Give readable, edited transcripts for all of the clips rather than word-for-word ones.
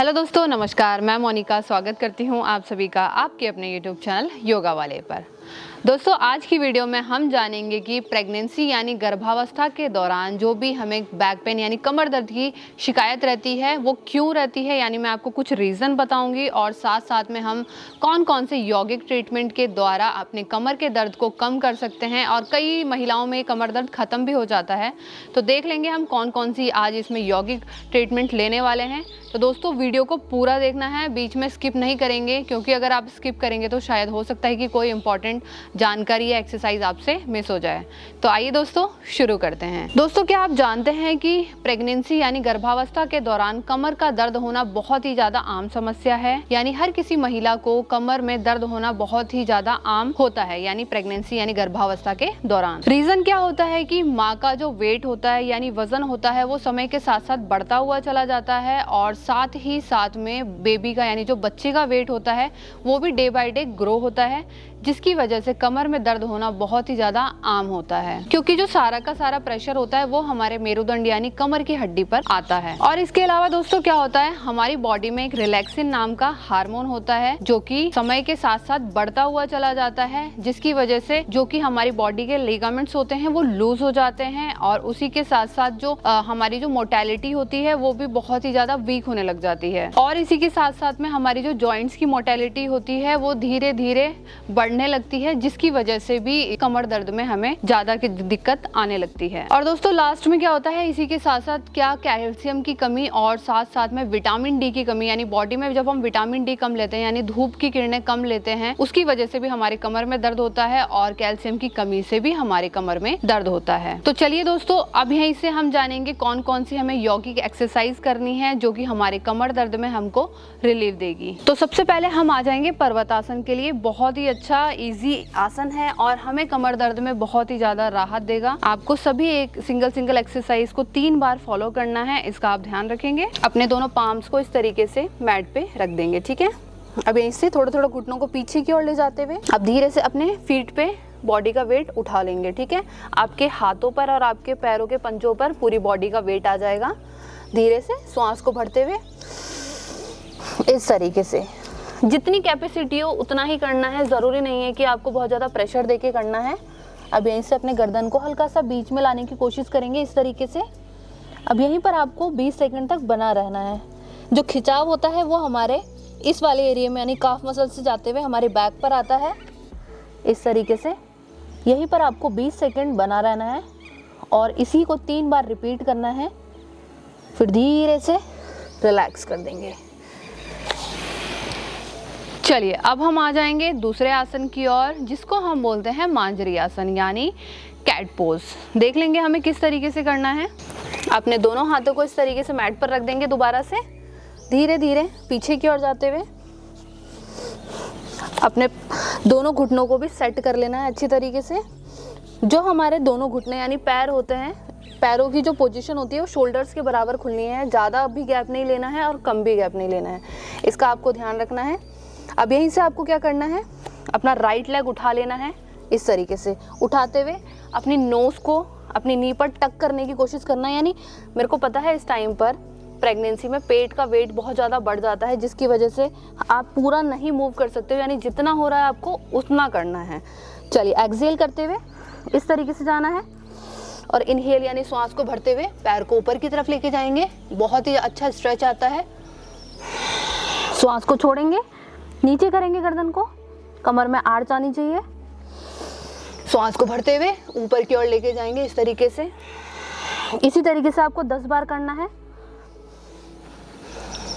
Hello दोस्तों, नमस्कार। मैं मोनिका स्वागत करती हूं आप सभी का आपके अपने यूट्यूब चैनल योगा वाले पर। दोस्तों, आज की वीडियो में हम जानेंगे कि प्रेगनेंसी यानी गर्भावस्था के दौरान जो भी हमें बैक पेन यानी कमर दर्द की शिकायत रहती है वो क्यों रहती है, यानी मैं आपको कुछ रीज़न बताऊंगी और साथ साथ में हम कौन कौन से यौगिक ट्रीटमेंट के द्वारा अपने कमर के दर्द को कम कर सकते हैं। और कई महिलाओं में कमर दर्द ख़त्म भी हो जाता है, तो देख लेंगे हम कौन कौन सी आज इसमें यौगिक ट्रीटमेंट लेने वाले हैं। तो दोस्तों, वीडियो को पूरा देखना है, बीच में स्किप नहीं करेंगे, क्योंकि अगर आप स्किप करेंगे तो शायद हो सकता है कि कोई इंपॉर्टेंट जानकारी या एक्सरसाइज आपसे मिस हो जाए। तो आइए दोस्तों, शुरू करते हैं। दोस्तों, क्या आप जानते हैं कि प्रेगनेंसी यानी गर्भावस्था के दौरान कमर का दर्द होना बहुत ही ज्यादा आम समस्या है। यानी हर किसी महिला को कमर में दर्द होना बहुत ही ज्यादा आम होता है, यानी प्रेगनेंसी यानी गर्भावस्था के दौरान। रीजन क्या होता है कि माँ का जो वेट होता है यानी वजन होता है वो समय के साथ साथ बढ़ता हुआ चला जाता है, और साथ ही साथ में बेबी का यानी जो बच्चे का वेट होता है वो भी डे बाय डे ग्रो होता है, जिसकी वजह से कमर में दर्द होना बहुत ही ज्यादा आम होता है। क्योंकि जो सारा का सारा प्रेशर होता है वो हमारे मेरुदंड यानी कमर की हड्डी पर आता है। और इसके अलावा दोस्तों क्या होता है, हमारी बॉडी में एक रिलैक्सिन नाम का हार्मोन होता है जो कि समय के साथ साथ बढ़ता हुआ चला जाता है, जिसकी वजह से जो कि हमारी बॉडी के लिगामेंट्स होते हैं वो लूज हो जाते हैं, और उसी के साथ साथ जो हमारी जो मोटेलिटी होती है वो भी बहुत ही ज्यादा वीक होने लग जाती है। और इसी के साथ साथ में हमारी जो जॉइंट्स की मोटेलिटी होती है वो धीरे धीरे बढ़ने लगती है, जिसकी वजह से भी कमर दर्द में हमें ज्यादा की दिक्कत आने लगती है। और दोस्तों, लास्ट में क्या होता है, इसी के साथ साथ क्या कैल्शियम की कमी और साथ साथ में विटामिन डी की कमी, यानी बॉडी में जब हम विटामिन डी कम लेते हैं यानी धूप की किरणें कम लेते हैं, उसकी वजह से भी हमारे कमर में दर्द होता है, और कैल्शियम की कमी से भी हमारे कमर में दर्द होता है। तो चलिए दोस्तों, अब यहीं से हम जानेंगे कौन कौन सी हमें यौगिक एक्सरसाइज करनी है जो कि हमारे कमर दर्द में हमको रिलीफ देगी। तो सबसे पहले हम आ जाएंगे पर्वतासन के लिए। बहुत ही अच्छा इजी आसन है और हमें कमर दर्द में बहुत ही ज्यादा राहत देगा। आपको सभी एक सिंगल एक्सरसाइज को 3 बार फॉलो करना है, इसका आप ध्यान रखेंगे। अपने दोनों पाम्स को इस तरीके से मैट पे रख देंगे, ठीक है। अब इससे थोड़ा थोड़ा घुटनों को पीछे की ओर ले जाते हुए अब धीरे से अपने फीट पे बॉडी का वेट उठा लेंगे, ठीक है। आपके हाथों पर और आपके पैरों के पंजों पर पूरी बॉडी का वेट आ जाएगा। धीरे से श्वास को भरते हुए इस तरीके से जितनी कैपेसिटी हो उतना ही करना है, ज़रूरी नहीं है कि आपको बहुत ज़्यादा प्रेशर देके करना है। अब यहीं से अपने गर्दन को हल्का सा बीच में लाने की कोशिश करेंगे इस तरीके से। अब यहीं पर आपको 20 सेकंड तक बना रहना है। जो खिंचाव होता है वो हमारे इस वाले एरिया में यानी काफ मसल से जाते हुए हमारे बैक पर आता है, इस तरीके से। यहीं पर आपको 20 सेकंड बना रहना है और इसी को 3 बार रिपीट करना है, फिर धीरे से रिलैक्स कर देंगे। चलिए, अब हम आ जाएंगे दूसरे आसन की ओर, जिसको हम बोलते हैं मांजरी आसन यानी कैट पोज। देख लेंगे हमें किस तरीके से करना है। अपने दोनों हाथों को इस तरीके से मैट पर रख देंगे, दोबारा से धीरे धीरे पीछे की ओर जाते हुए अपने दोनों घुटनों को भी सेट कर लेना है अच्छी तरीके से। जो हमारे दोनों घुटने यानी पैर होते हैं, पैरों की जो पोजीशन होती है वो शोल्डर्स के बराबर खुलनी है, ज़्यादा भी गैप नहीं लेना है और कम भी गैप नहीं लेना है, इसका आपको ध्यान रखना है। अब यहीं से आपको क्या करना है, अपना राइट लेग उठा लेना है इस तरीके से। उठाते हुए अपनी नोज़ को अपनी नी पर टक करने की कोशिश करना है। यानी मेरे को पता है इस टाइम पर प्रेगनेंसी में पेट का वेट बहुत ज़्यादा बढ़ जाता है, जिसकी वजह से आप पूरा नहीं मूव कर सकते हो, यानी जितना हो रहा है आपको उतना करना है। चलिए, एक्सहेल करते हुए इस तरीके से जाना है और इनहेल यानी श्वास को भरते हुए पैर को ऊपर की तरफ लेके जाएंगे। बहुत ही अच्छा स्ट्रेच आता है। श्वास को छोड़ेंगे, नीचे करेंगे गर्दन को, कमर में आर्च आनी चाहिए। श्वास को भरते हुए ऊपर की ओर लेके जाएंगे इस तरीके से। इसी तरीके से आपको 10 बार करना है।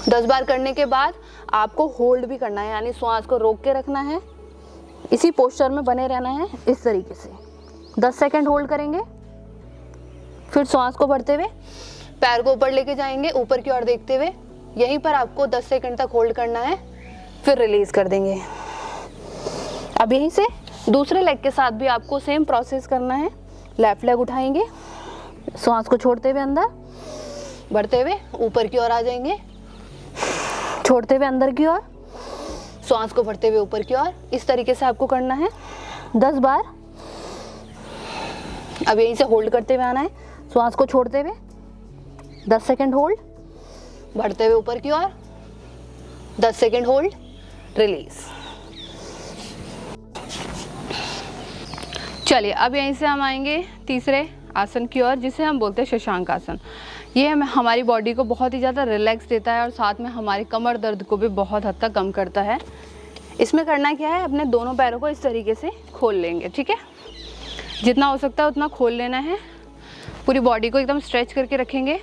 10 बार करने के बाद आपको होल्ड भी करना है, यानी श्वास को रोक के रखना है, इसी पोस्चर में बने रहना है इस तरीके से। 10 सेकंड होल्ड करेंगे, फिर श्वास को भरते हुए पैर को ऊपर लेके जाएंगे, ऊपर की ओर देखते हुए। यहीं पर आपको 10 सेकंड तक होल्ड करना है, फिर रिलीज कर देंगे। अब यहीं से दूसरे लेग के साथ भी आपको सेम प्रोसेस करना है। लेफ्ट लेग उठाएंगे, श्वास को छोड़ते हुए अंदर, बढ़ते हुए ऊपर की ओर आ जाएंगे, छोड़ते हुए अंदर की ओर, श्वास को भरते हुए ऊपर की ओर। इस तरीके से आपको करना है 10 बार। अब यहीं से होल्ड करते हुए आना है, श्वास को छोड़ते हुए 10 सेकंड होल्ड, बढ़ते हुए ऊपर की ओर, 10 सेकेंड होल्ड, रिलीज। चलिए अब यहीं से हम आएंगे तीसरे आसन की ओर, जिसे हम बोलते हैं शशांक आसन। ये हमारी बॉडी को बहुत ही ज़्यादा रिलैक्स देता है और साथ में हमारी कमर दर्द को भी बहुत हद तक कम करता है। इसमें करना क्या है, अपने दोनों पैरों को इस तरीके से खोल लेंगे, ठीक है। जितना हो सकता है उतना खोल लेना है। पूरी बॉडी को एकदम स्ट्रेच करके रखेंगे।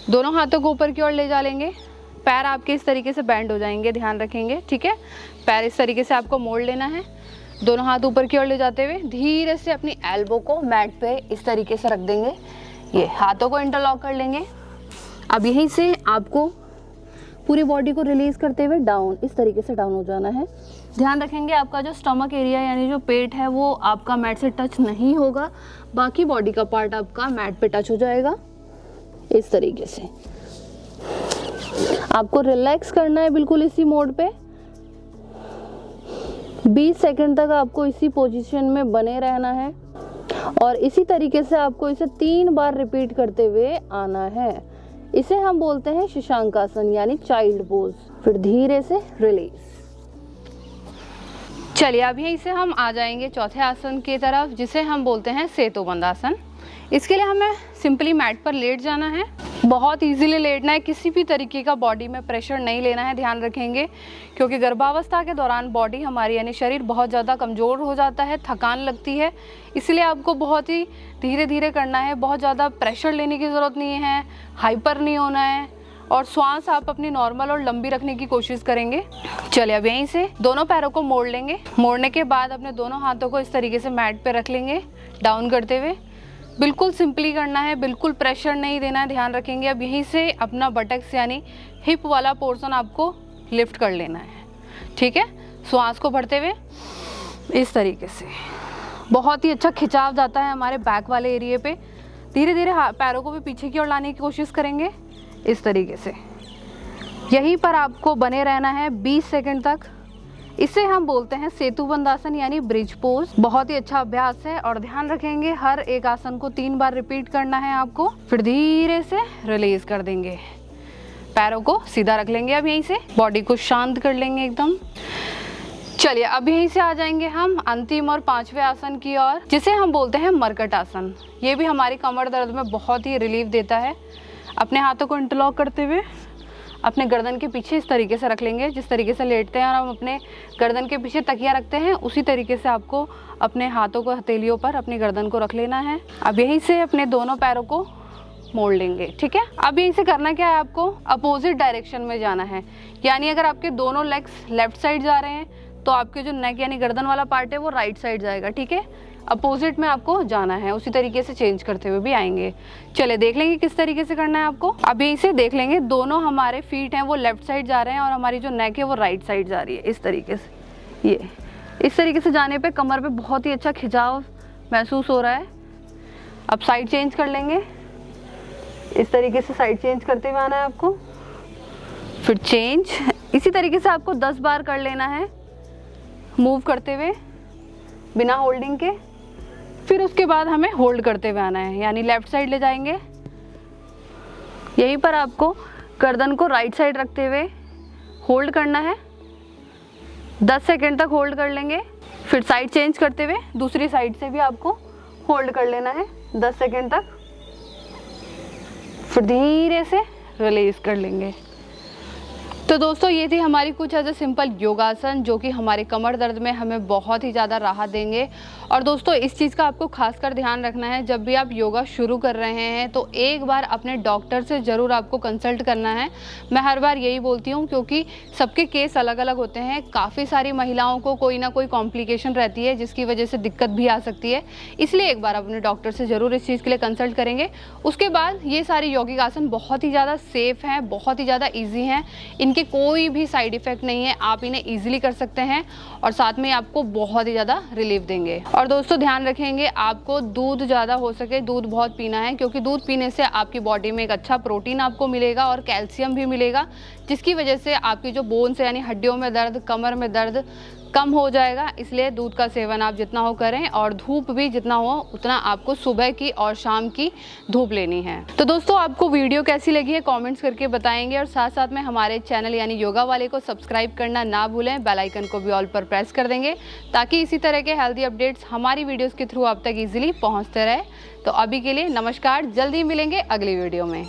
दोनों हाथों को ऊपर की ओर ले जा लेंगे। पैर आपके इस तरीके से बैंड हो जाएंगे, ध्यान रखेंगे, ठीक है। पैर इस तरीके से आपको मोड़ लेना है। दोनों हाथ ऊपर की ओर ले जाते हुए धीरे से अपनी एल्बो को मैट पे इस तरीके से रख देंगे। ये हाथों को इंटरलॉक कर लेंगे। अब यहीं से आपको पूरी बॉडी को रिलीज करते हुए डाउन, इस तरीके से डाउन हो जाना है। ध्यान रखेंगे आपका जो स्टमक एरिया यानी जो पेट है वो आपका मैट से टच नहीं होगा, बाकी बॉडी का पार्ट आपका मैट पे टच हो जाएगा। इस तरीके से आपको रिलैक्स करना है बिल्कुल इसी मोड पे। 20 सेकंड तक आपको इसी पोजीशन में बने रहना है और इसी तरीके से आपको इसे 3 बार रिपीट करते हुए आना है। इसे हम बोलते हैं शशांक आसन यानी चाइल्ड पोज। फिर धीरे से रिलीज। चलिए अब यहीं से हम आ जाएंगे चौथे आसन की तरफ, जिसे हम बोलते हैं सेतुबंध आसन। इसके लिए हमें सिंपली मैट पर लेट जाना है। बहुत इजीली लेटना है, किसी भी तरीके का बॉडी में प्रेशर नहीं लेना है, ध्यान रखेंगे, क्योंकि गर्भावस्था के दौरान बॉडी हमारी यानी शरीर बहुत ज़्यादा कमज़ोर हो जाता है, थकान लगती है। इसलिए आपको बहुत ही धीरे धीरे करना है, बहुत ज़्यादा प्रेशर लेने की ज़रूरत नहीं है, हाइपर नहीं होना है और श्वास आप अपनी नॉर्मल और लंबी रखने की कोशिश करेंगे। चलिए अब यहीं से दोनों पैरों को मोड़ लेंगे। मोड़ने के बाद अपने दोनों हाथों को इस तरीके से मैट पे रख लेंगे, डाउन करते हुए। बिल्कुल सिंपली करना है, बिल्कुल प्रेशर नहीं देना है, ध्यान रखेंगे। अब यहीं से अपना बटक्स यानी हिप वाला पोर्शन आपको लिफ्ट कर लेना है, ठीक है। श्वास को भरते हुए इस तरीके से बहुत ही अच्छा खिंचाव जाता है हमारे बैक वाले एरिया पे। धीरे धीरे पैरों को भी पीछे की ओर लाने की कोशिश करेंगे, इस तरीके से। यहीं पर आपको बने रहना है 20 सेकंड तक। इसे हम बोलते हैं सेतुबंध आसन यानी ब्रिज पोज। बहुत ही अच्छा अभ्यास है और ध्यान रखेंगे हर एक आसन को 3 बार रिपीट करना है आपको। फिर धीरे से रिलीज कर देंगे। पैरों को सीधा रख लेंगे। अब यहीं से बॉडी को शांत कर लेंगे एकदम। चलिए अब यहीं से आ जाएंगे हम अंतिम और 5वें आसन की ओर, जिसे हम बोलते हैं मरकट आसन। ये भी हमारी कमर दर्द में बहुत ही रिलीफ देता है। अपने हाथों को इंटरलॉक करते हुए अपने गर्दन के पीछे इस तरीके से रख लेंगे। जिस तरीके से लेटते हैं और हम अपने गर्दन के पीछे तकिया रखते हैं, उसी तरीके से आपको अपने हाथों को हथेलियों पर अपनी गर्दन को रख लेना है। अब यहीं से अपने दोनों पैरों को मोड़ लेंगे, ठीक है। अब यहीं से करना क्या है, आपको अपोजिट डायरेक्शन में जाना है। यानी अगर आपके दोनों लेग्स लेफ्ट साइड जा रहे हैं तो आपके जो नेक यानी गर्दन वाला पार्ट है वो राइट साइड जाएगा, ठीक है। अपोजिट में आपको जाना है, उसी तरीके से चेंज करते हुए भी आएंगे। चले देख लेंगे किस तरीके से करना है आपको। अब यहीं से देख लेंगे दोनों हमारे फीट हैं वो लेफ्ट साइड जा रहे हैं और हमारी जो नेक है वो राइट साइड जा रही है, इस तरीके से। ये इस तरीके से जाने पे कमर पे बहुत ही अच्छा खिंचाव महसूस हो रहा है। अब साइड चेंज कर लेंगे, इस तरीके से साइड चेंज करते हुए आना है आपको। फिर चेंज, इसी तरीके से आपको 10 बार कर लेना है, मूव करते हुए बिना होल्डिंग के। फिर उसके बाद हमें होल्ड करते हुए आना है, यानी लेफ्ट साइड ले जाएंगे। यहीं पर आपको गर्दन को राइट साइड रखते हुए होल्ड करना है। 10 सेकंड तक होल्ड कर लेंगे। फिर साइड चेंज करते हुए दूसरी साइड से भी आपको होल्ड कर लेना है 10 सेकंड तक। फिर धीरे से रिलीज कर लेंगे। तो दोस्तों ये थी हमारी कुछ ऐसे सिंपल योगासन जो कि हमारे कमर दर्द में हमें बहुत ही ज़्यादा राहत देंगे। और दोस्तों इस चीज़ का आपको खासकर ध्यान रखना है, जब भी आप योगा शुरू कर रहे हैं तो एक बार अपने डॉक्टर से ज़रूर आपको कंसल्ट करना है। मैं हर बार यही बोलती हूँ, क्योंकि सबके केस अलग अलग होते हैं। काफ़ी सारी महिलाओं को कोई ना कोई कॉम्प्लिकेशन रहती है जिसकी वजह से दिक्कत भी आ सकती है। इसलिए एक बार अपने डॉक्टर से ज़रूर इस चीज़ के लिए कंसल्ट करेंगे। उसके बाद ये सारे यौगिक आसन बहुत ही ज़्यादा सेफ़ हैं, बहुत ही ज़्यादा ईजी हैं। इनके कोई भी साइड इफ़ेक्ट नहीं है, आप इन्हें ईजिली कर सकते हैं और साथ में आपको बहुत ही ज़्यादा रिलीफ देंगे। और दोस्तों ध्यान रखेंगे, आपको दूध ज़्यादा हो सके दूध बहुत पीना है, क्योंकि दूध पीने से आपकी बॉडी में एक अच्छा प्रोटीन आपको मिलेगा और कैल्शियम भी मिलेगा, जिसकी वजह से आपकी जो बोन्स यानी हड्डियों में दर्द, कमर में दर्द कम हो जाएगा। इसलिए दूध का सेवन आप जितना हो करें और धूप भी जितना हो उतना आपको सुबह की और शाम की धूप लेनी है। तो दोस्तों आपको वीडियो कैसी लगी है कमेंट्स करके बताएंगे और साथ साथ में हमारे चैनल यानी योगा वाले को सब्सक्राइब करना ना भूलें, बेल आइकन को भी ऑल पर प्रेस कर देंगे ताकि इसी तरह के हेल्दी अपडेट्स हमारी वीडियोस के थ्रू आप तक इजीली पहुंचते रहे। तो अभी के लिए नमस्कार, जल्दी मिलेंगे अगली वीडियो में।